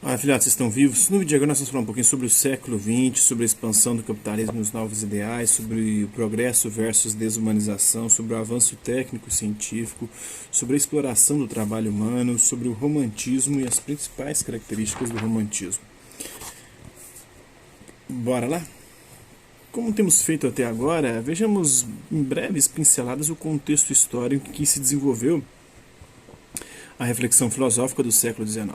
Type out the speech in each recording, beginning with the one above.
Olha, filhotes, vocês estão vivos? No vídeo de agora nós vamos falar um pouquinho sobre o século XX, sobre a expansão do capitalismo e os novos ideais, sobre o progresso versus desumanização, sobre o avanço técnico e científico, sobre a exploração do trabalho humano, sobre o romantismo e as principais características do romantismo. Bora lá? Como temos feito até agora, vejamos em breves pinceladas o contexto histórico em que se desenvolveu a reflexão filosófica do século XIX.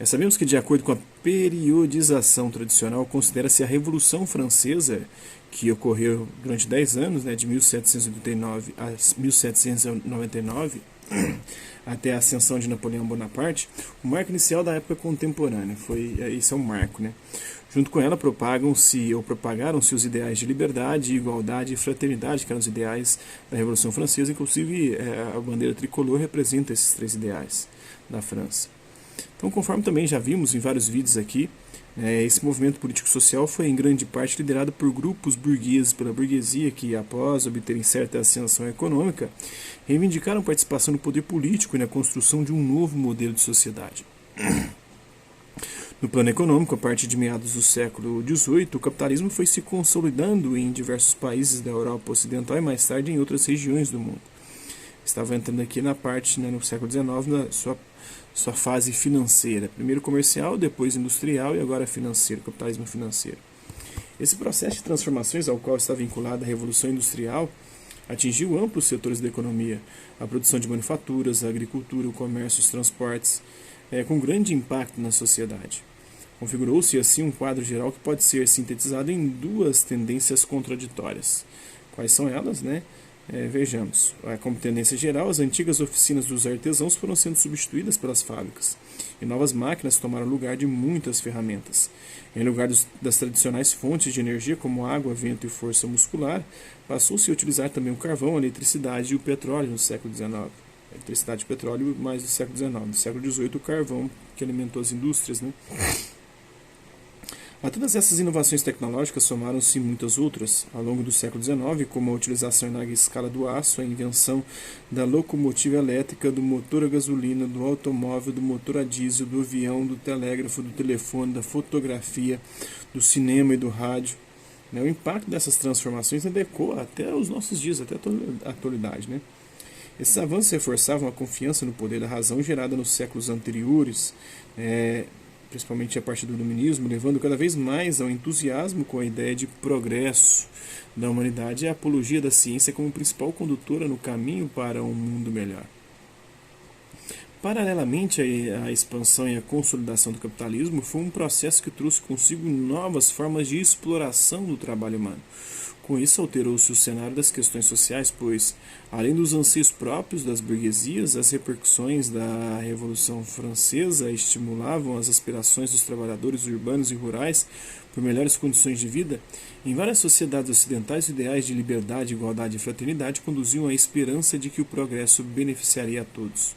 Sabemos que, de acordo com a periodização tradicional, considera-se a Revolução Francesa, que ocorreu durante 10 anos, de 1789 a 1799, até a ascensão de Napoleão Bonaparte, o marco inicial da época contemporânea. Esse é um marco. Junto com ela propagaram-se os ideais de liberdade, igualdade e fraternidade, que eram os ideais da Revolução Francesa. Inclusive, a bandeira tricolor representa esses três ideais da França. Então, conforme também já vimos em vários vídeos aqui, esse movimento político-social foi em grande parte liderado por grupos burgueses, pela burguesia, que após obterem certa ascensão econômica, reivindicaram participação no poder político e na construção de um novo modelo de sociedade. No plano econômico, a partir de meados do século XVIII, o capitalismo foi se consolidando em diversos países da Europa Ocidental e mais tarde em outras regiões do mundo. Estava entrando aqui na parte, no século XIX, na sua fase financeira. Primeiro comercial, depois industrial e agora financeiro, capitalismo financeiro. Esse processo de transformações ao qual está vinculada a Revolução Industrial atingiu amplos setores da economia, a produção de manufaturas, a agricultura, o comércio, os transportes, com grande impacto na sociedade. Configurou-se assim um quadro geral que pode ser sintetizado em duas tendências contraditórias. Quais são elas, Vejamos, como tendência geral, as antigas oficinas dos artesãos foram sendo substituídas pelas fábricas, e novas máquinas tomaram lugar de muitas ferramentas. Em lugar das tradicionais fontes de energia, como água, vento e força muscular, passou-se a utilizar também o carvão, a eletricidade e o petróleo no século XIX. Eletricidade e petróleo mais do século XIX. No século XVIII, o carvão, que alimentou as indústrias. A todas essas inovações tecnológicas somaram-se muitas outras ao longo do século XIX, como a utilização em larga escala do aço, a invenção da locomotiva elétrica, do motor a gasolina, do automóvel, do motor a diesel, do avião, do telégrafo, do telefone, da fotografia, do cinema e do rádio. O impacto dessas transformações ecoa até os nossos dias, até a atualidade. Esses avanços reforçavam a confiança no poder da razão gerada nos séculos anteriores, principalmente a partir do iluminismo, levando cada vez mais ao entusiasmo com a ideia de progresso da humanidade e a apologia da ciência como principal condutora no caminho para um mundo melhor. Paralelamente à expansão e à consolidação do capitalismo, foi um processo que trouxe consigo novas formas de exploração do trabalho humano. Com isso, alterou-se o cenário das questões sociais, pois, além dos anseios próprios das burguesias, as repercussões da Revolução Francesa estimulavam as aspirações dos trabalhadores urbanos e rurais por melhores condições de vida. Em várias sociedades ocidentais, ideais de liberdade, igualdade e fraternidade conduziam à esperança de que o progresso beneficiaria a todos.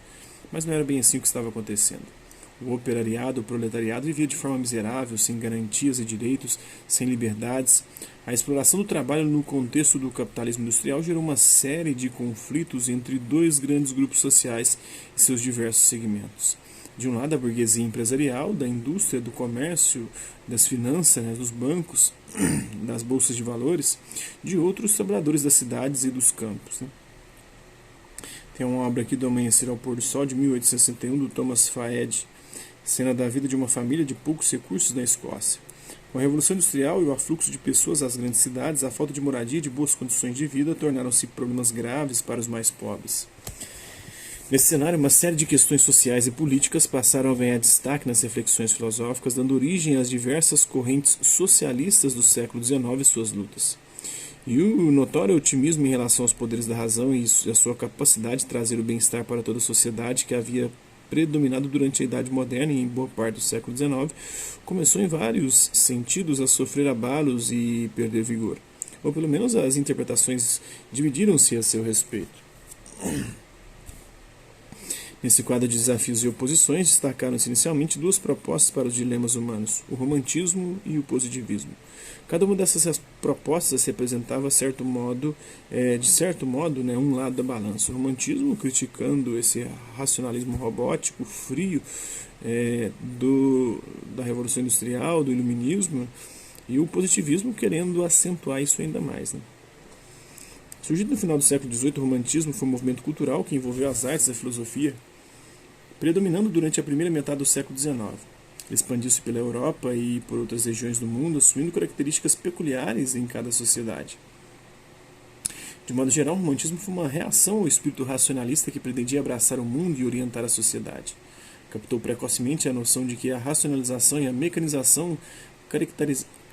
Mas não era bem assim que estava acontecendo. O operariado, o proletariado vivia de forma miserável, sem garantias e direitos, sem liberdades. A exploração do trabalho no contexto do capitalismo industrial gerou uma série de conflitos entre dois grandes grupos sociais e seus diversos segmentos. De um lado, a burguesia empresarial, da indústria, do comércio, das finanças, dos bancos, das bolsas de valores. De outro, os trabalhadores das cidades e dos campos. Tem uma obra aqui do Amanhecer ao Pôr do Sol, de 1861, do Thomas Faed, cena da vida de uma família de poucos recursos na Escócia. Com a Revolução Industrial e o afluxo de pessoas às grandes cidades, a falta de moradia e de boas condições de vida tornaram-se problemas graves para os mais pobres. Nesse cenário, uma série de questões sociais e políticas passaram a ganhar destaque nas reflexões filosóficas, dando origem às diversas correntes socialistas do século XIX e suas lutas. E o notório otimismo em relação aos poderes da razão e a sua capacidade de trazer o bem-estar para toda a sociedade, que havia predominado durante a Idade Moderna e em boa parte do século XIX, começou em vários sentidos a sofrer abalos e perder vigor. Ou pelo menos as interpretações dividiram-se a seu respeito. Nesse quadro de desafios e oposições, destacaram-se inicialmente duas propostas para os dilemas humanos, o romantismo e o positivismo. Cada uma dessas propostas representava, de certo modo, um lado da balança. O romantismo, criticando esse racionalismo robótico, frio, da Revolução Industrial, do Iluminismo, e o positivismo querendo acentuar isso ainda mais. Né? Surgido no final do século XVIII, o romantismo foi um movimento cultural que envolveu as artes e a filosofia, predominando durante a primeira metade do século XIX. Ele expandiu-se pela Europa e por outras regiões do mundo, assumindo características peculiares em cada sociedade. De modo geral, o romantismo foi uma reação ao espírito racionalista que pretendia abraçar o mundo e orientar a sociedade. Captou precocemente a noção de que a racionalização e a mecanização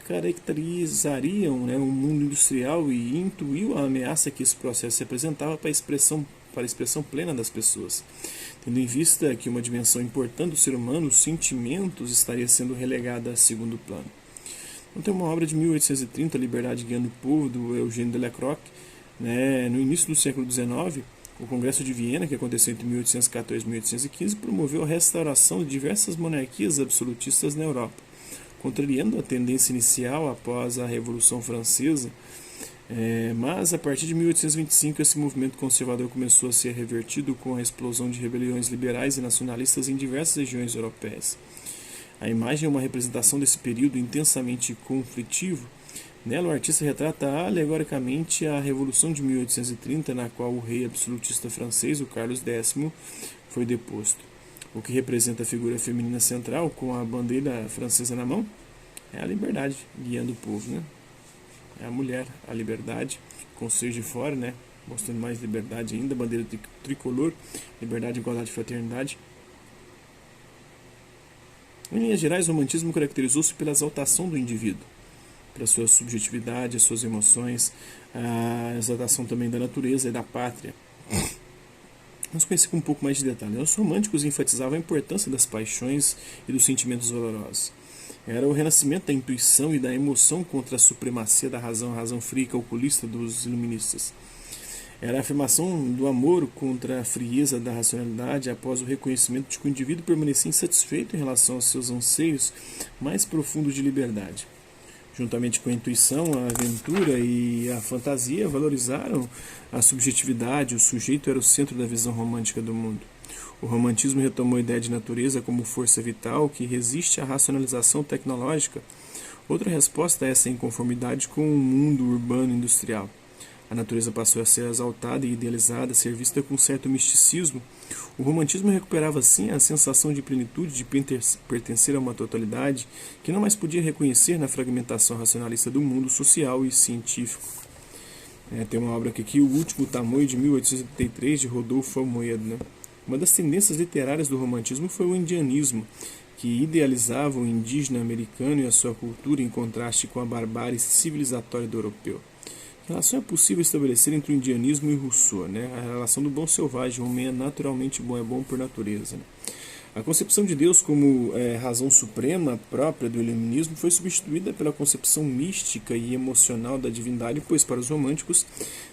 caracterizariam o mundo industrial e intuiu a ameaça que esse processo representava para a expressão plena das pessoas, tendo em vista que uma dimensão importante do ser humano, os sentimentos, estaria sendo relegada a segundo plano. Então tem uma obra de 1830, Liberdade Guiando o Povo, do Eugène Delacroix. No início do século XIX, o Congresso de Viena, que aconteceu entre 1814 e 1815, promoveu a restauração de diversas monarquias absolutistas na Europa, contrariando a tendência inicial após a Revolução Francesa. Mas a partir de 1825 esse movimento conservador começou a ser revertido com a explosão de rebeliões liberais e nacionalistas em diversas regiões europeias. A imagem é uma representação desse período intensamente conflitivo. Nela o artista retrata alegoricamente a Revolução de 1830, na qual o rei absolutista francês, o Carlos X, foi deposto. O que representa a figura feminina central com a bandeira francesa na mão é a liberdade guiando o povo, né? É a mulher, a liberdade, com o ser de fora, né? Mostrando mais liberdade ainda, bandeira tricolor, liberdade, igualdade e fraternidade. Em linhas gerais, o romantismo caracterizou-se pela exaltação do indivíduo, pela sua subjetividade, as suas emoções, a exaltação também da natureza e da pátria. Vamos conhecer com um pouco mais de detalhe. Os românticos enfatizavam a importância das paixões e dos sentimentos valorosos. Era o renascimento da intuição e da emoção contra a supremacia da razão, a razão fria e calculista dos iluministas. Era a afirmação do amor contra a frieza da racionalidade após o reconhecimento de que o indivíduo permanecia insatisfeito em relação aos seus anseios mais profundos de liberdade. Juntamente com a intuição, a aventura e a fantasia valorizaram a subjetividade, o sujeito era o centro da visão romântica do mundo. O romantismo retomou a ideia de natureza como força vital que resiste à racionalização tecnológica. Outra resposta a essa inconformidade com o mundo urbano industrial. A natureza passou a ser exaltada e idealizada, a ser vista com certo misticismo. O romantismo recuperava assim a sensação de plenitude, de pertencer a uma totalidade que não mais podia reconhecer na fragmentação racionalista do mundo social e científico. Tem uma obra aqui, O Último Tamoio, de 1873, de Rodolfo Almoedo, né? Uma das tendências literárias do romantismo foi o indianismo, que idealizava o indígena americano e a sua cultura em contraste com a barbárie civilizatória do europeu. Que relação é possível estabelecer entre o indianismo e Rousseau? Né? A relação do bom selvagem, o homem é naturalmente bom, é bom por natureza. Né? A concepção de Deus como razão suprema própria do iluminismo foi substituída pela concepção mística e emocional da divindade, pois para os românticos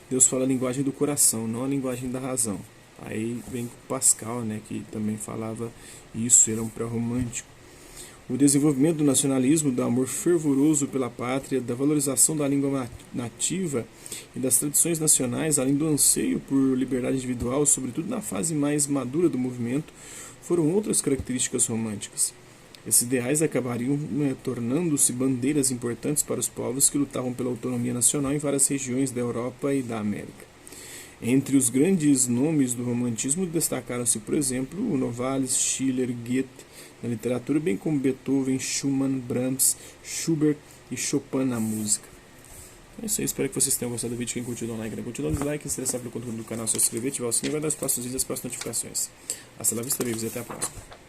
Deus fala a linguagem do coração, não a linguagem da razão. Aí vem com Pascal, né, que também falava isso, era um pré-romântico. O desenvolvimento do nacionalismo, do amor fervoroso pela pátria, da valorização da língua nativa e das tradições nacionais, além do anseio por liberdade individual, sobretudo na fase mais madura do movimento, foram outras características românticas. Esses ideais acabariam tornando-se bandeiras importantes para os povos que lutavam pela autonomia nacional em várias regiões da Europa e da América. Entre os grandes nomes do romantismo destacaram-se, por exemplo, o Novalis, Schiller, Goethe na literatura, bem como Beethoven, Schumann, Brahms, Schubert e Chopin na música. É isso aí, espero que vocês tenham gostado do vídeo. Quem curtiu, dá um like, não curtiu, dá um dislike, se interessar pelo conteúdo do canal, só se inscrever, ativar o sininho e vai dar os próximos vídeos e as próximas notificações. Hasta la vista, babies, e até a próxima.